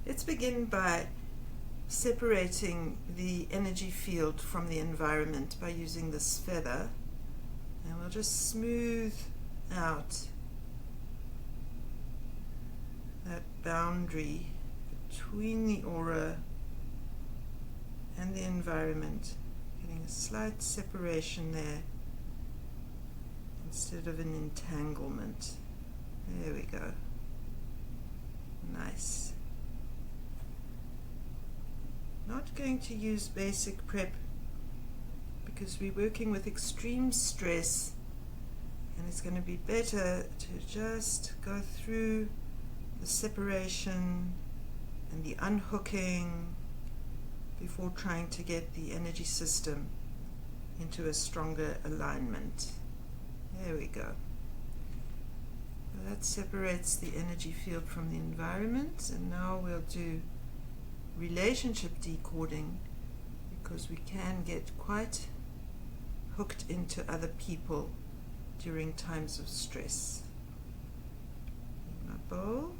Let's begin by separating the energy field from the environment by using this feather, and we'll just smooth out that boundary between the aura and the environment, getting a slight separation there instead of an entanglement. There we go. Nice. Not going to use basic prep because we're working with extreme stress, and it's going to be better to just go through the separation and the unhooking before trying to get the energy system into a stronger alignment. There we go. So that separates the energy field from the environment, and now we'll do relationship decoding, because we can get quite hooked into other people during times of stress. My bowl,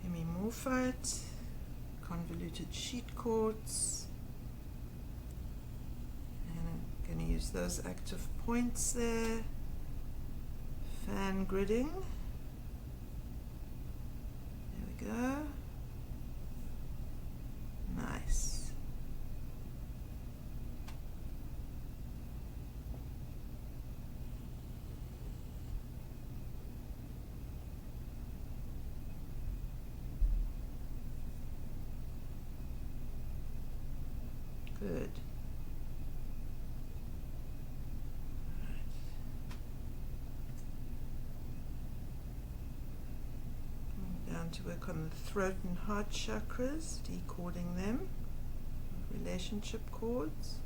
hemimorphite, convoluted sheet quartz, and I'm going to use those active points there. Fan gridding. There we go. Nice. Good. To work on the throat and heart chakras, decoding them, relationship chords.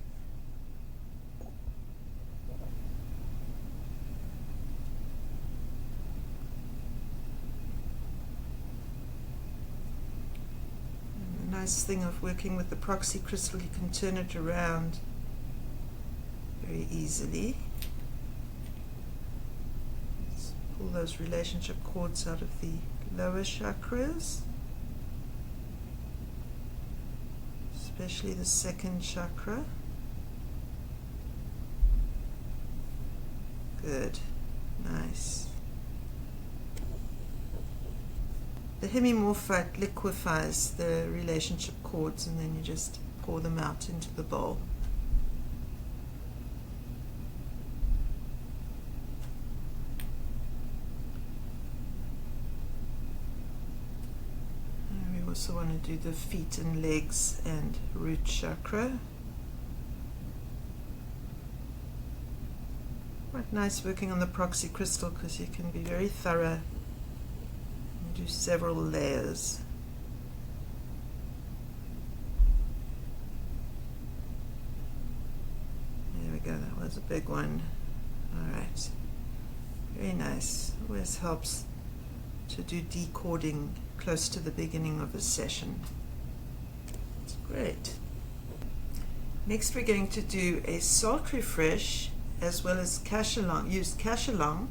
And the nice thing of working with the proxy crystal, you can turn it around very easily. Let's pull those relationship chords out of the lower chakras, especially the second chakra. Good. Nice. The hemimorphite liquefies the relationship chords, and then you just pour them out into the bowl. Also want to do the feet and legs and root chakra. Quite nice working on the proxy crystal because you can be very thorough and do several layers. There we go, that was a big one. Alright, very nice. Always helps to do decoding close to the beginning of a session. It's great. Next we're going to do a salt refresh as well as Cachalong. Use Cachalong.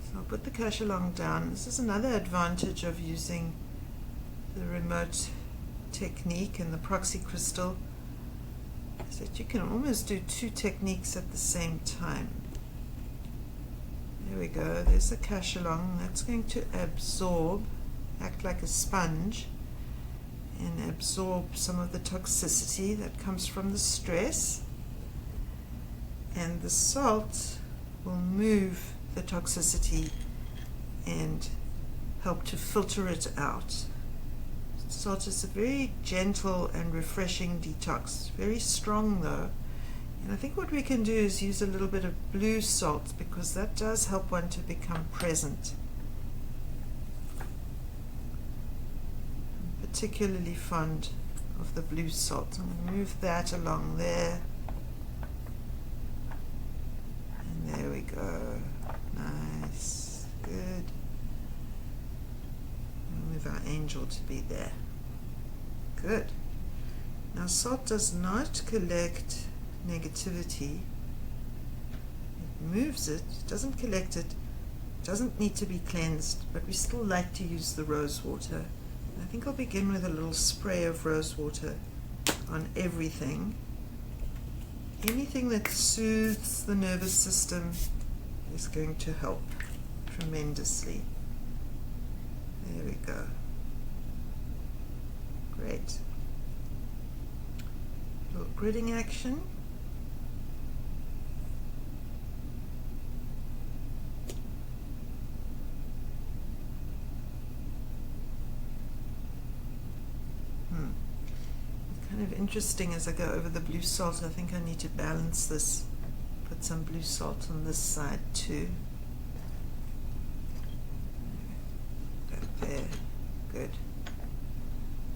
So I'll put the Cachalong down. This is another advantage of using the remote technique and the proxy crystal, is that you can almost do two techniques at the same time. There we go, there's the Cachalong. That's going to absorb, act like a sponge, and absorb some of the toxicity that comes from the stress. And the salt will move the toxicity and help to filter it out. Salt is a very gentle and refreshing detox. Very strong though. And I think what we can do is use a little bit of blue salt, because that does help one to become present. I'm particularly fond of the blue salt. I'm going to move that along there. And there we go. Nice. Good. We'll move our angel to be there. Good. Now salt does not collect negativity. It moves it, doesn't collect it, doesn't need to be cleansed, but we still like to use the rose water. I think I'll begin with a little spray of rose water on everything. Anything that soothes the nervous system is going to help tremendously. There we go. Great. Little gridding action. Kind of interesting as I go over the blue salt. I think I need to balance this. Put some blue salt on this side too. There. Good.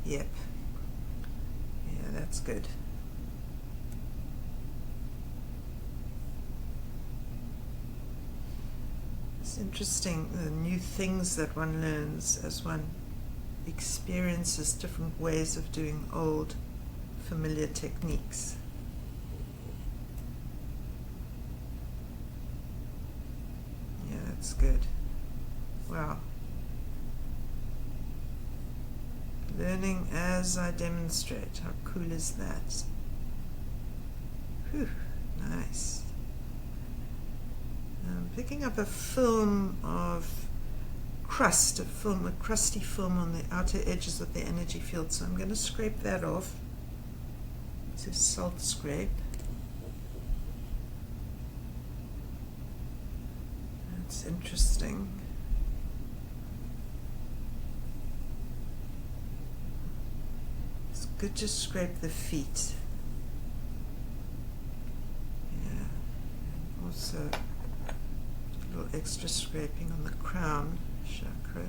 Yep. Yeah, that's good. It's interesting, the new things that one learns as one experiences different ways of doing old familiar techniques. Yeah, that's good. Wow. Learning as I demonstrate. How cool is that? Whew, nice. I'm picking up a film of crust, a crusty film on the outer edges of the energy field, so I'm going to scrape that off. It's a salt scrape. That's interesting. It's good to scrape the feet. Yeah. And also a little extra scraping on the crown chakra.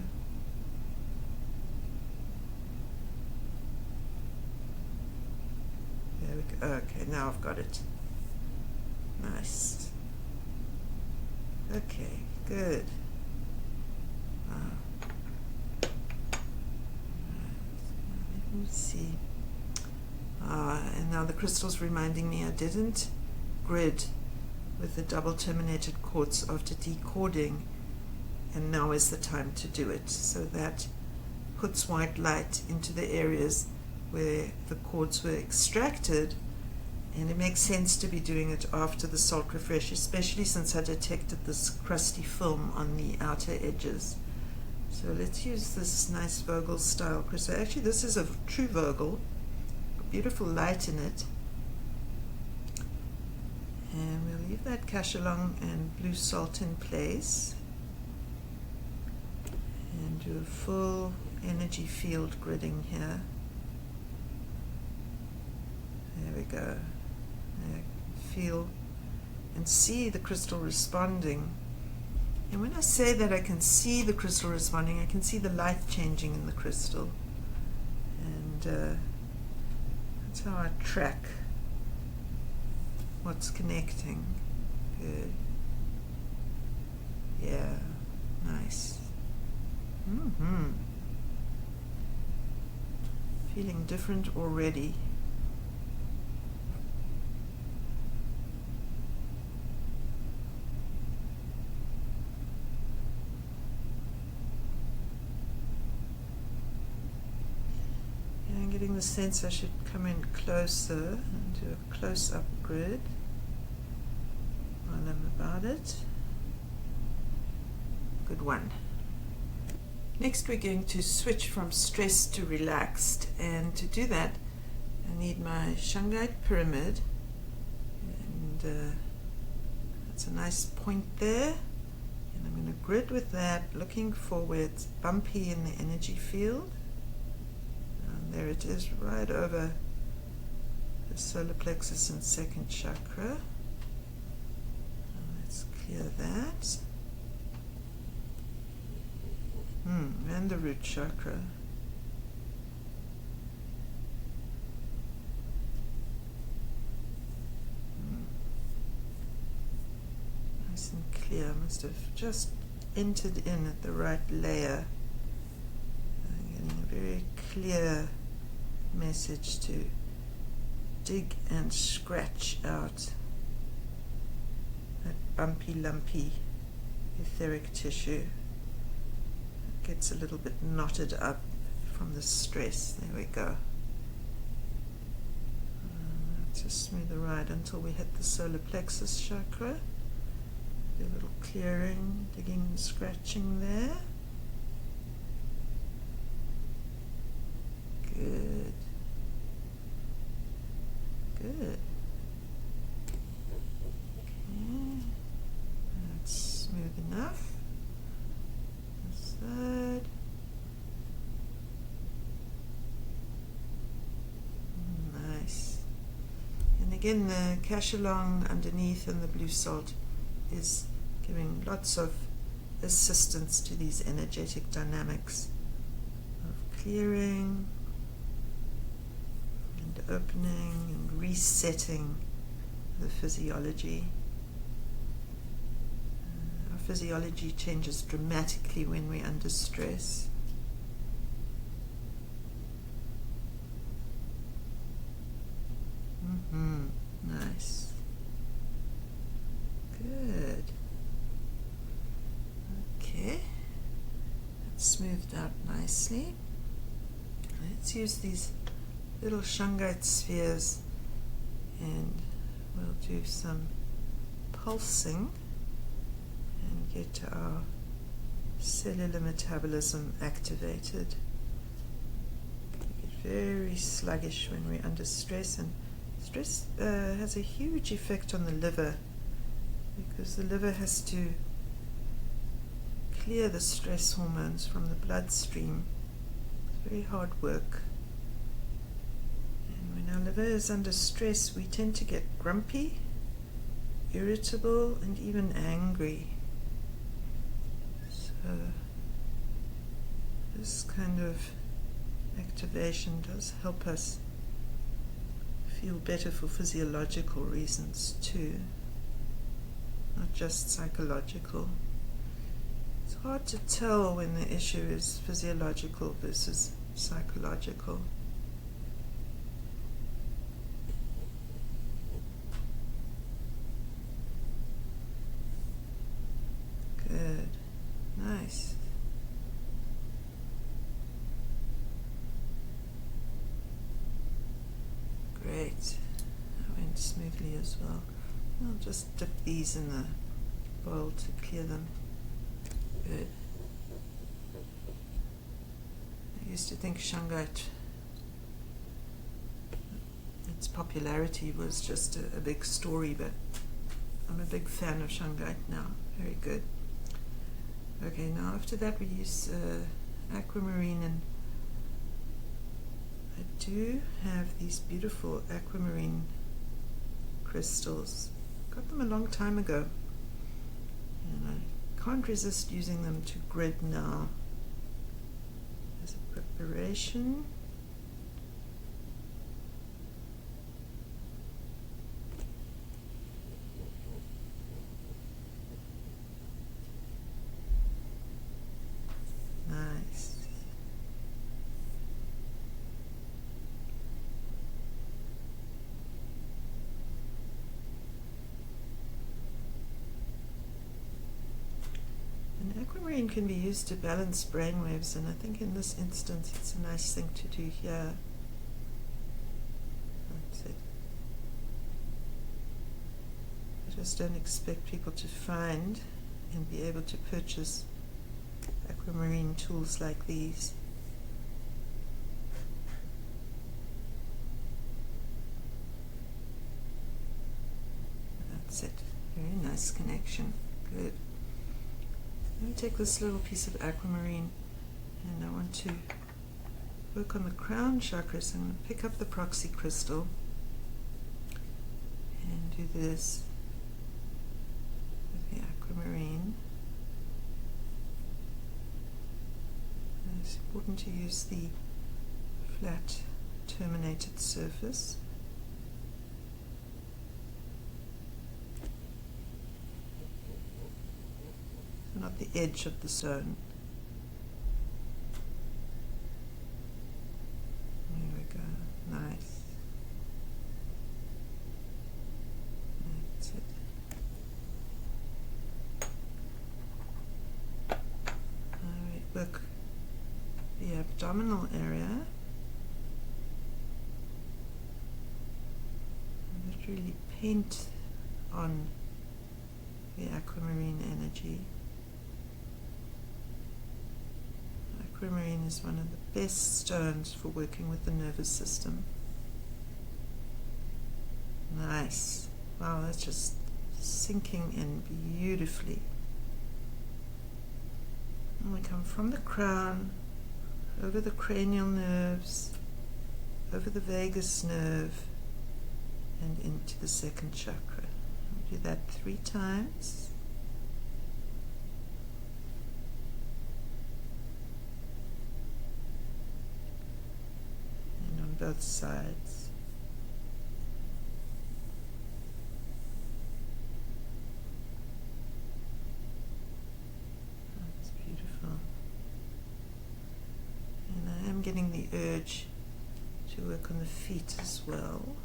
There we go. Okay, now I've got it. Nice. Okay, good. Let me see. And now the crystal's reminding me I didn't grid with the double terminated quartz after decording, and now is the time to do it. So that puts white light into the areas where the quartz were extracted, and it makes sense to be doing it after the salt refresh, especially since I detected this crusty film on the outer edges. So let's use this nice Vogel style crystal. Actually, this is a true Vogel, beautiful light in it. And we'll leave that Cachalong and blue salt in place and do a full energy field gridding here. There we go. Feel and see the crystal responding. And when I say that I can see the crystal responding, I can see the light changing in the crystal. And that's how I track what's connecting. Good. Yeah, nice. Feeling different already. Getting the sense I should come in closer and do a close-up grid while I'm about it. Good one. Next we're going to switch from stressed to relaxed, and to do that I need my Shungite pyramid, and that's a nice point there, and I'm going to grid with that, looking for where it's bumpy in the energy field. There it is, right over the solar plexus and second chakra. Let's clear that. And the root chakra. Nice and clear. Must have just entered in at the right layer. Getting a very clear message to dig and scratch out that bumpy, lumpy etheric tissue. It gets a little bit knotted up from the stress. There we go. Just smooth the ride until we hit the solar plexus chakra. Do a little clearing, digging and scratching there. Good. Good. Okay. That's smooth enough. This side. Nice. And again, the Cachalong underneath and the blue salt is giving lots of assistance to these energetic dynamics of clearing and opening and resetting the physiology. Our physiology changes dramatically when we're under stress. Nice. Good. Okay. That's smoothed out nicely. Let's use these little shungite spheres and we'll do some pulsing and get our cellular metabolism activated. We get very sluggish when we're under stress, and stress has a huge effect on the liver, because the liver has to clear the stress hormones from the bloodstream. It's very hard work. And when our liver is under stress, we tend to get grumpy, irritable, and even angry. So this kind of activation does help us feel better for physiological reasons too, not just psychological. It's hard to tell when the issue is physiological versus psychological. Good. Nice. Great. That went smoothly as well. I'll just dip these in the bowl to clear them. Good. I used to think shungite, its popularity was just a big story, but I'm a big fan of shungite now. Very good. Okay, now after that we use aquamarine, and I do have these beautiful aquamarine crystals. Got them a long time ago, and I can't resist using them to grid now as a preparation. Nice. And aquamarine can be used to balance brainwaves, and I think in this instance it's a nice thing to do here. That's it. I just don't expect people to find and be able to purchase aquamarine tools like these. That's it. Very nice connection. Good. Let me take this little piece of aquamarine, and I want to work on the crown chakra, so I'm going to pick up the proxy crystal and do this with the aquamarine. And it's important to use the flat terminated surface. Not the edge of the stone. There we go. Nice. That's it. work the abdominal area. And really paint on the aquamarine energy. Aquamarine is one of the best stones for working with the nervous system. Nice. Wow, that's just sinking in beautifully. And we come from the crown, over the cranial nerves, over the vagus nerve, and into the second chakra. We'll do that 3 times. And on both sides. That's beautiful. And I am getting the urge to work on the feet as well.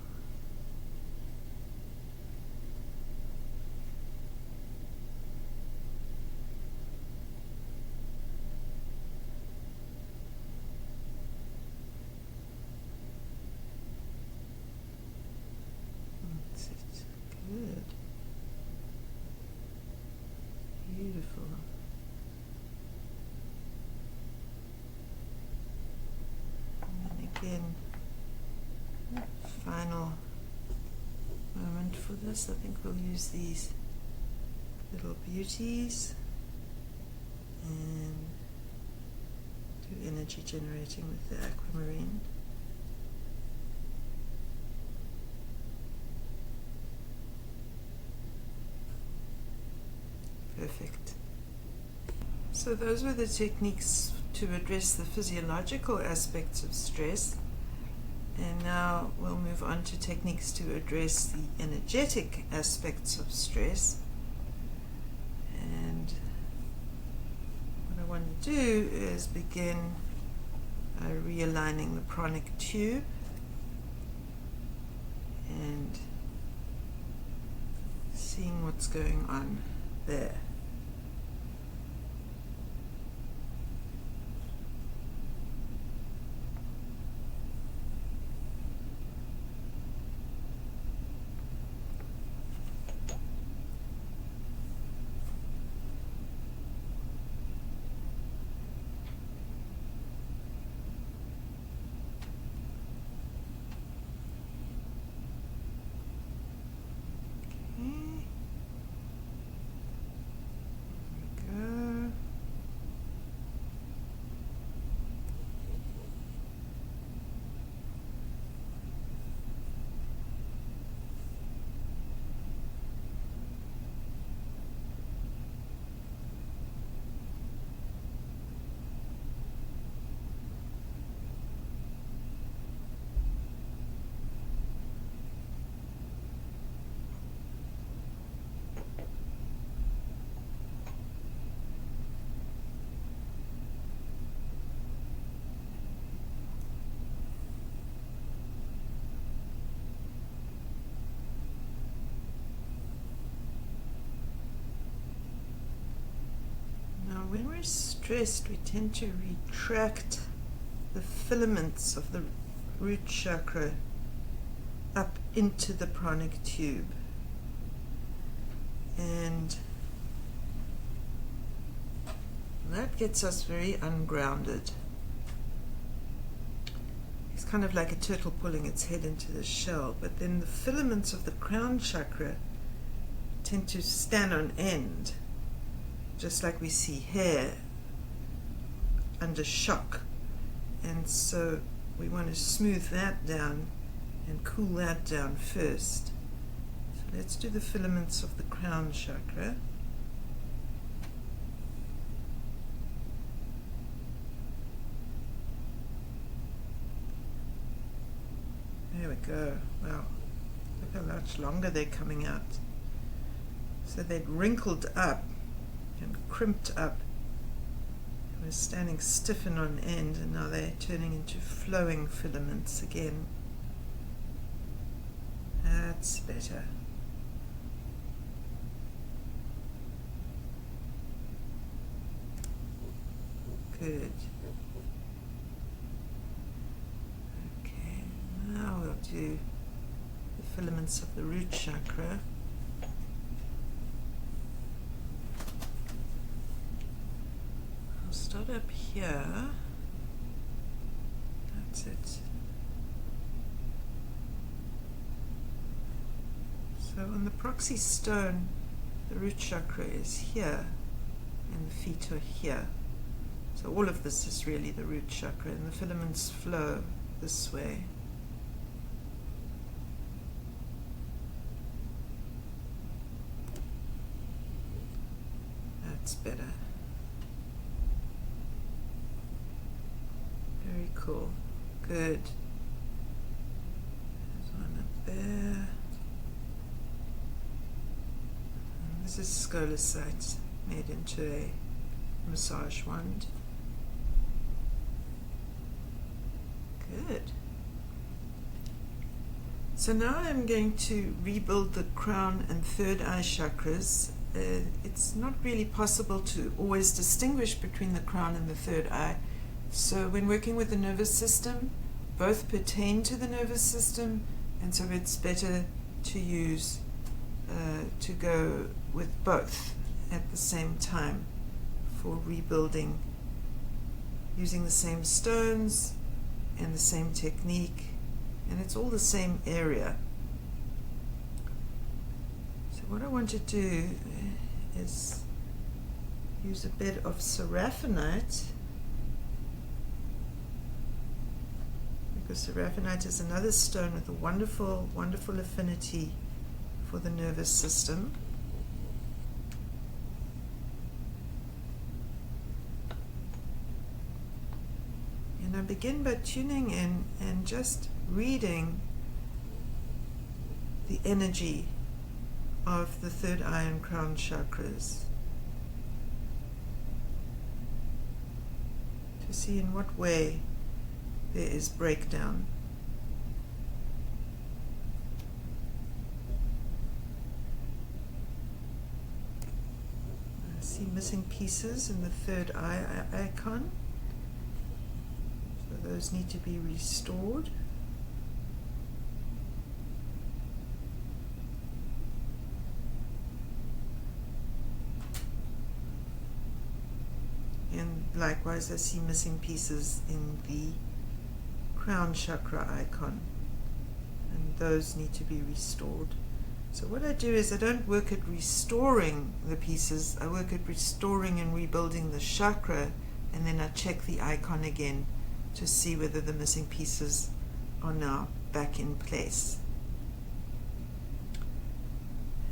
Good. Beautiful. And then again, final moment for this. I think we'll use these little beauties and do energy generating with the aquamarine. Perfect. So those were the techniques to address the physiological aspects of stress, and now we'll move on to techniques to address the energetic aspects of stress. And what I want to do is begin by realigning the pranic tube and seeing what's going on there. When we're stressed, we tend to retract the filaments of the root chakra up into the pranic tube. And that gets us very ungrounded. It's kind of like a turtle pulling its head into the shell, but then the filaments of the crown chakra tend to stand on end, just like we see hair under shock. And so we want to smooth that down and cool that down first. So let's do the filaments of the crown chakra. There we go. Wow, look how much longer they're coming out. So they'd wrinkled up and crimped up. They were standing stiff and on end, and now they're turning into flowing filaments again. That's better. Good. Okay, now we'll do the filaments of the root chakra. I'll start up here. That's it. So on the proxy stone, the root chakra is here and the feet are here. So all of this is really the root chakra, and the filaments flow this way. That's better. Very cool. Good. There's one up there. And this is scolecite made into a massage wand. Good. So now I'm going to rebuild the crown and third eye chakras. It's not really possible to always distinguish between the crown and the third eye. So when working with the nervous system, both pertain to the nervous system, and so it's better to use to go with both at the same time for rebuilding, using the same stones and the same technique, and it's all the same area. So what I want to do is use a bit of seraphinite, because seraphinite is another stone with a wonderful, wonderful affinity for the nervous system. And I begin by tuning in and just reading the energy of the third eye and crown chakras to see in what way there is breakdown. I see missing pieces in the third eye icon. So those need to be restored. And likewise, I see missing pieces in the crown chakra icon, and those need to be restored. So what I do is I don't work at restoring the pieces, I work at restoring and rebuilding the chakra, and then I check the icon again to see whether the missing pieces are now back in place.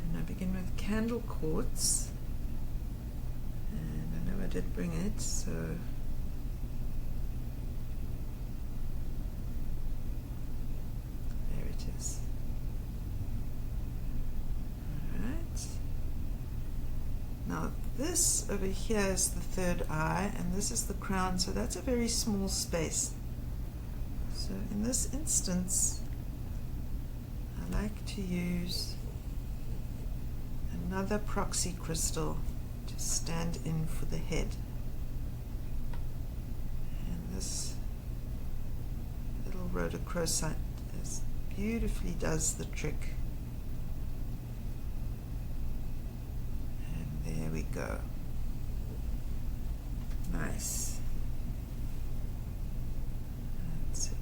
And I begin with candle quartz, and I know I did bring it, so there it is. Alright. Now this over here is the third eye, and this is the crown, so that's a very small space. So in this instance, I like to use another proxy crystal to stand in for the head. And this little rhodochrosite beautifully does the trick. And there we go. Nice. That's it.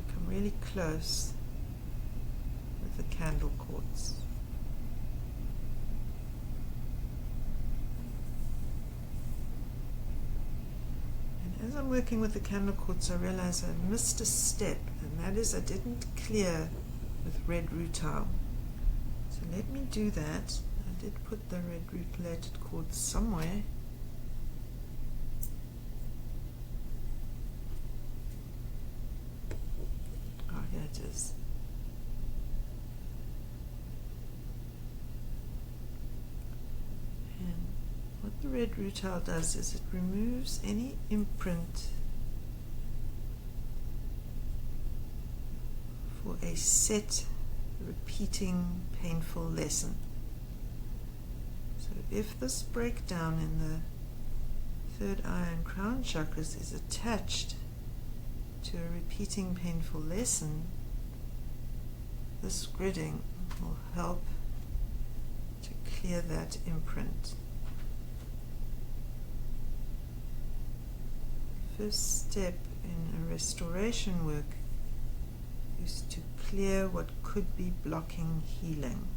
Become really close with the candle quartz. And as I'm working with the candle quartz, I realize I missed a step, and that is I didn't clear with red rutile. So let me do that. I did put the red rutilated quartz somewhere. Oh, here it is. And what the red rutile does is it removes any imprint for a set, repeating, painful lesson. So if this breakdown in the third eye and crown chakras is attached to a repeating painful lesson, this gridding will help to clear that imprint. First step in a restoration work is to clear what could be blocking healing.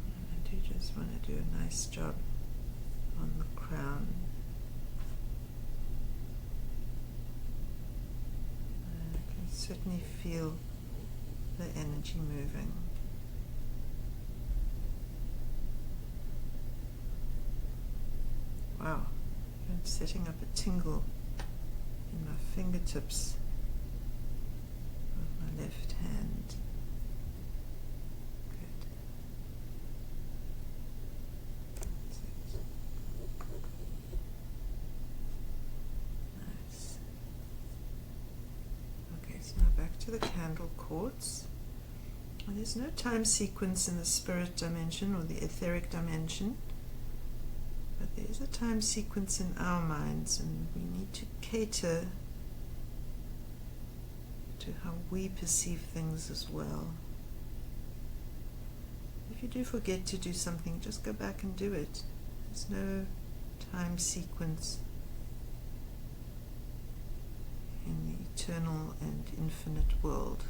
And I do just want to do a nice job on the crown. I can certainly feel the energy moving. Wow, I'm setting up a tingle in my fingertips of my left hand. Good. That's it. Nice. Okay, so now back to the candle quartz. Well, there's no time sequence in the spirit dimension or the etheric dimension. But there is a time sequence in our minds, and we need to cater to how we perceive things as well. If you do forget to do something, just go back and do it. There's no time sequence in the eternal and infinite world.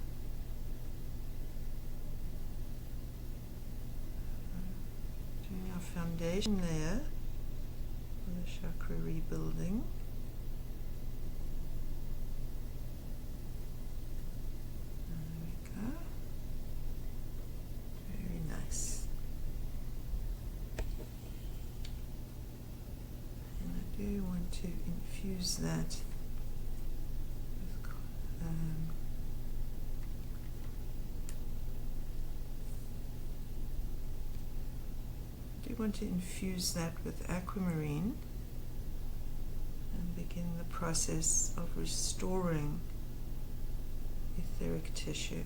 Doing our foundation layer. The chakra rebuilding. There we go. Very nice. And I do want to infuse that with aquamarine and begin the process of restoring etheric tissue.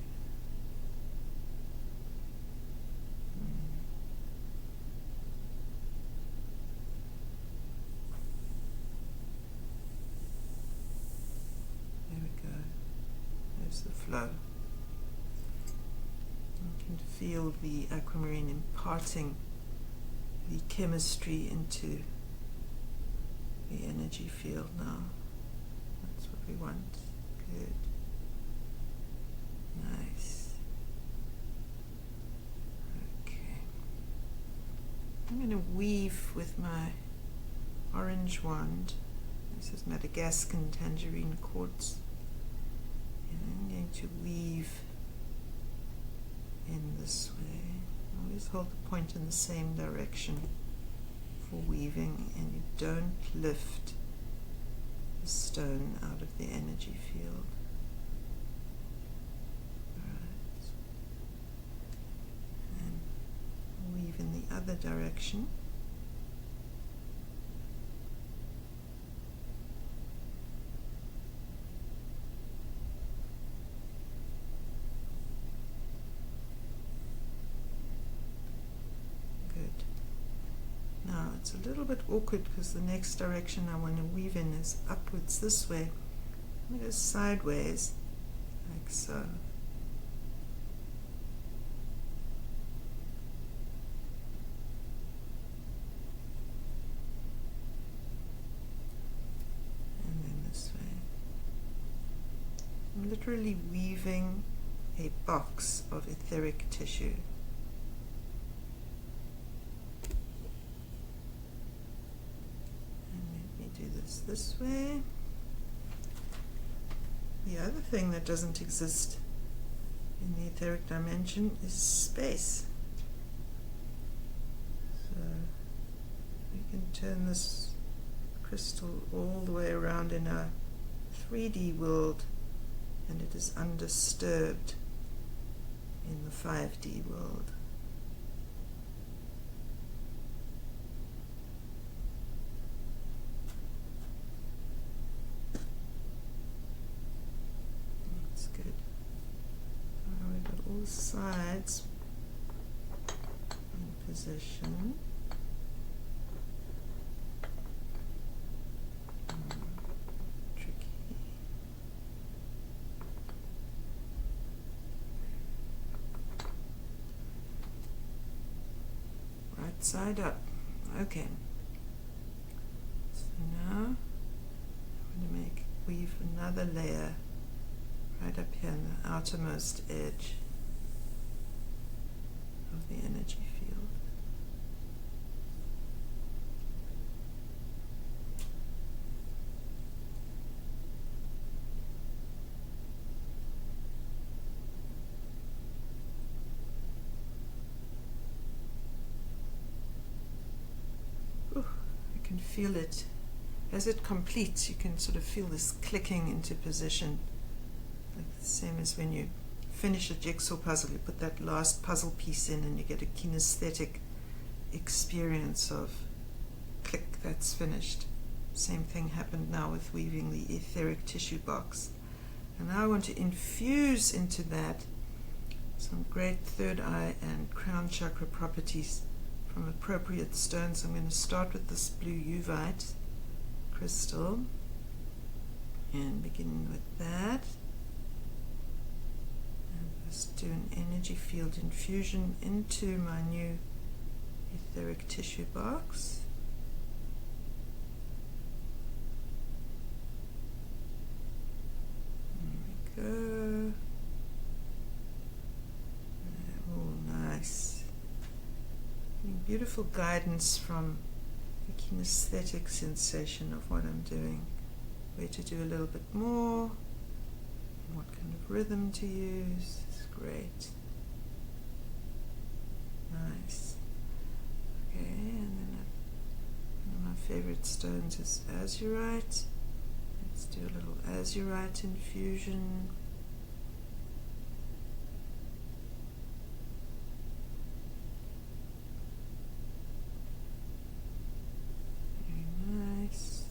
There we go. There's the flow. You can feel the aquamarine imparting the chemistry into the energy field now. That's what we want. Good. Nice. Okay. I'm going to weave with my orange wand. This is Madagascan tangerine quartz. And I'm going to weave in this way. Always hold the point in the same direction for weaving, and you don't lift the stone out of the energy field. Alright. And weave in the other direction. It's a little bit awkward because the next direction I want to weave in is upwards this way. I'm going to go sideways, like so. And then this way. I'm literally weaving a box of etheric tissue. This way. The other thing that doesn't exist in the etheric dimension is space. So we can turn this crystal all the way around in a 3D world, and it is undisturbed in the 5D world. all the sides in position. Tricky. Right side up. Okay. So now I'm going to weave another layer right up here in the outermost edge of the energy field. Ooh, I can feel it. As it completes, you can sort of feel this clicking into position. Like the same as when you finish a jigsaw puzzle, you put that last puzzle piece in and you get a kinesthetic experience of click, that's finished. Same thing happened now with weaving the etheric tissue box. And now I want to infuse into that some great third eye and crown chakra properties from appropriate stones. I'm going to start with this blue Uvite crystal and beginning with that. Just do an energy field infusion into my new etheric tissue box. There we go. Oh, nice. Getting beautiful guidance from the kinesthetic sensation of what I'm doing. Where to do a little bit more. What kind of rhythm to use. It's great. Nice. Okay, and then one of my favorite stones is azurite. Let's do a little azurite infusion. Very nice.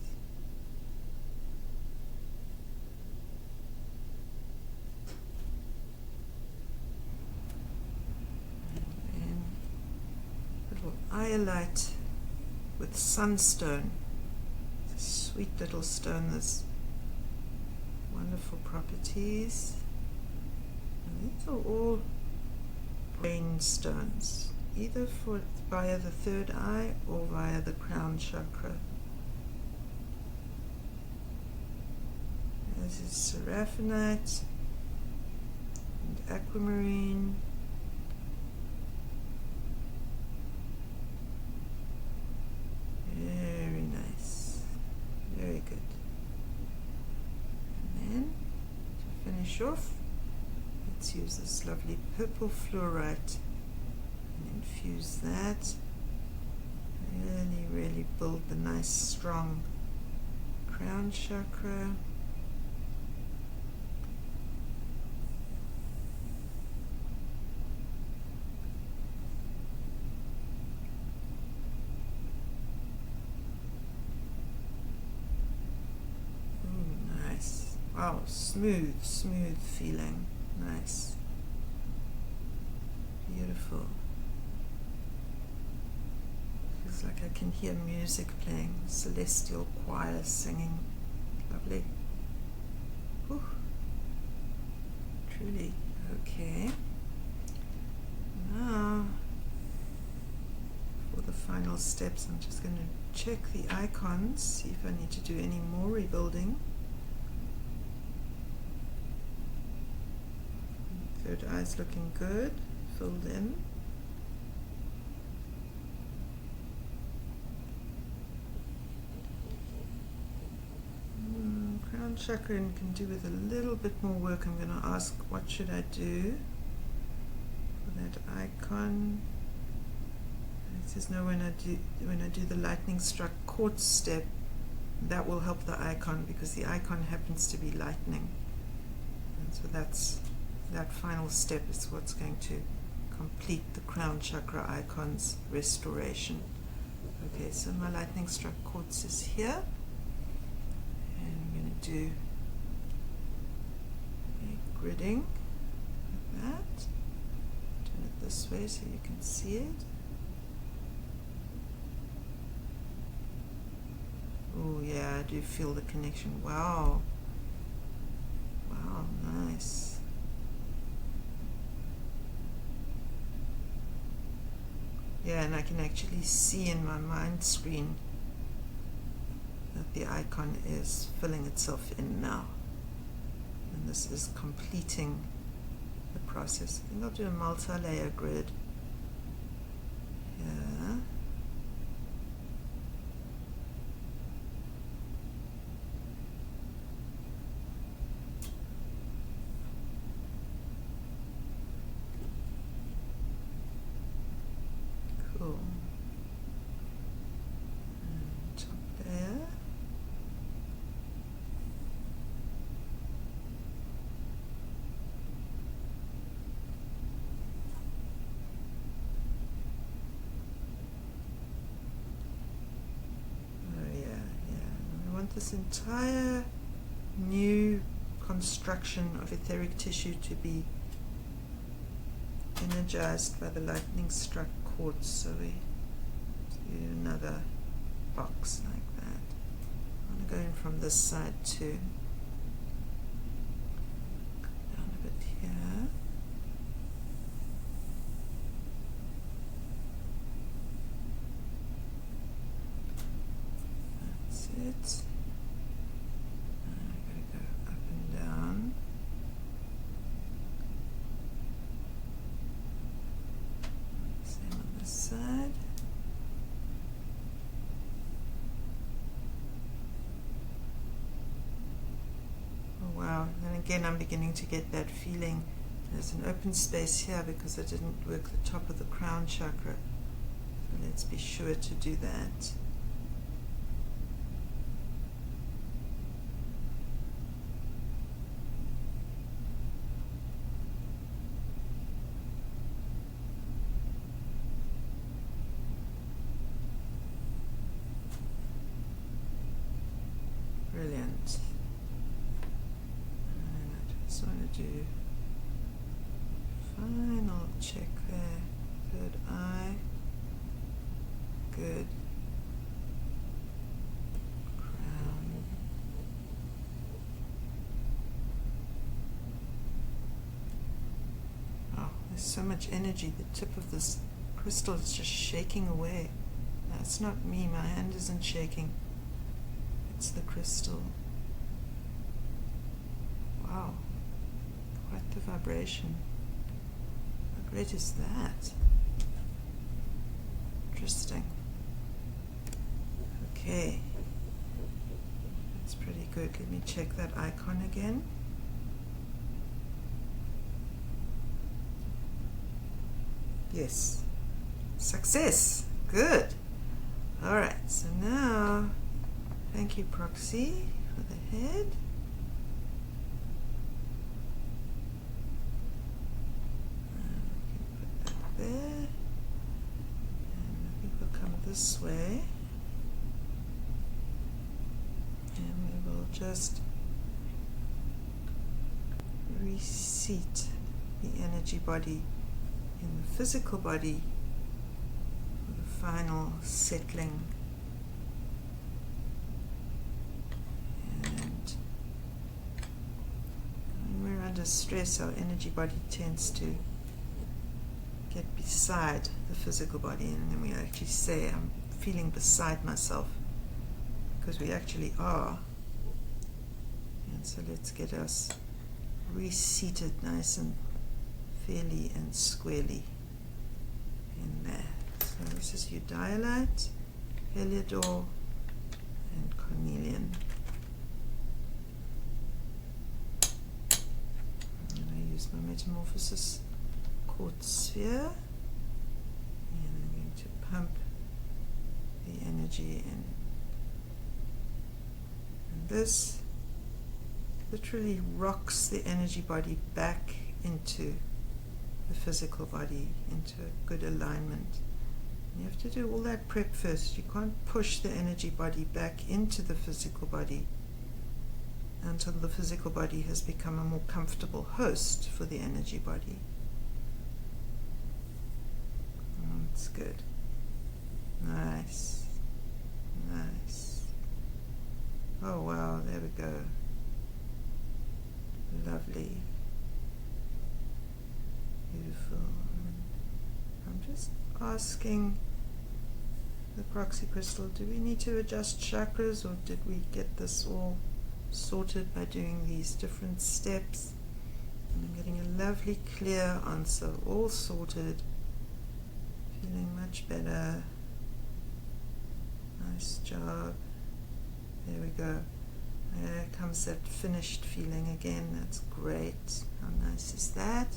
Iolite with sunstone. It's a sweet little stone. There's wonderful properties. And these are all brain stones, either via the third eye or via the crown chakra. This is seraphinite and aquamarine. Very nice. Very good. And then, to finish off, let's use this lovely purple fluorite and infuse that. Really, really build the nice, strong crown chakra. Wow, smooth, smooth feeling. Nice. Beautiful. Feels like I can hear music playing, celestial choir singing. Lovely. Whew. Truly. Okay. Now, for the final steps, I'm just going to check the icons, see if I need to do any more rebuilding. Third eye's looking good, filled in. Crown chakra can do with a little bit more work. I'm going to ask, what should I do for that icon? It says no, when I do the lightning struck quartz step, that will help the icon because the icon happens to be lightning. And so that final step is what's going to complete the crown chakra icon's restoration. Okay, so my lightning struck quartz is here, and I'm going to do a gridding like that. this way so you can see it. Oh yeah, I do feel the connection. Wow. Wow, nice. Yeah, and I can actually see in my mind screen that the icon is filling itself in now. And this is completing the process. I think I'll do a multi-layer grid. Yeah. Cool. And top layer. This entire new construction of etheric tissue to be energized by the lightning struck quartz. So we do another box like that. I'm going to go in from this side too. Come down a bit here. That's it. Side. Oh wow, and again I'm beginning to get that feeling. There's an open space here because I didn't work the top of the crown chakra. So let's be sure to do that. Brilliant. And I just want to do final check there. Third eye. Good. Crown. Oh, there's so much energy. The tip of this crystal is just shaking away. That's not me. My hand isn't shaking. It's the crystal. Wow, quite the vibration. How great is that? Interesting. Okay, that's pretty good. Let me check that icon again. Yes, success. Good. All right, so now thank you, proxy, for the head. Put that there. And I think we'll come this way. And we will just reseat the energy body in the physical body for the final settling. Under stress, our energy body tends to get beside the physical body, and then we actually say, I'm feeling beside myself, because we actually are. And so let's get us reseated nice and fairly and squarely in there. So this is Eudialite, Heliodor, and Cornelian. My metamorphosis quartz sphere, and I'm going to pump the energy in. And this literally rocks the energy body back into the physical body, into a good alignment. And you have to do all that prep first. You can't push the energy body back into the physical body until the physical body has become a more comfortable host for the energy body. That's good. Nice. Nice. Oh wow, there we go. Lovely. Beautiful. I'm just asking the proxy crystal, do we need to adjust chakras, or did we get this all sorted by doing these different steps? And I'm getting a lovely clear answer, all sorted. Feeling much better. Nice job. There we go. There comes that finished feeling again. That's great. How nice is that?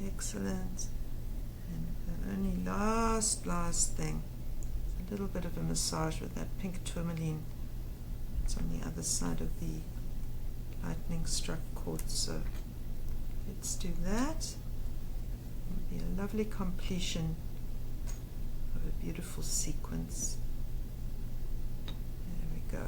Excellent. And the only last thing, a little bit of a massage with that pink tourmaline. It's on the other side of the lightning struck quartz. So let's do that. It'll be a lovely completion of a beautiful sequence. There we go.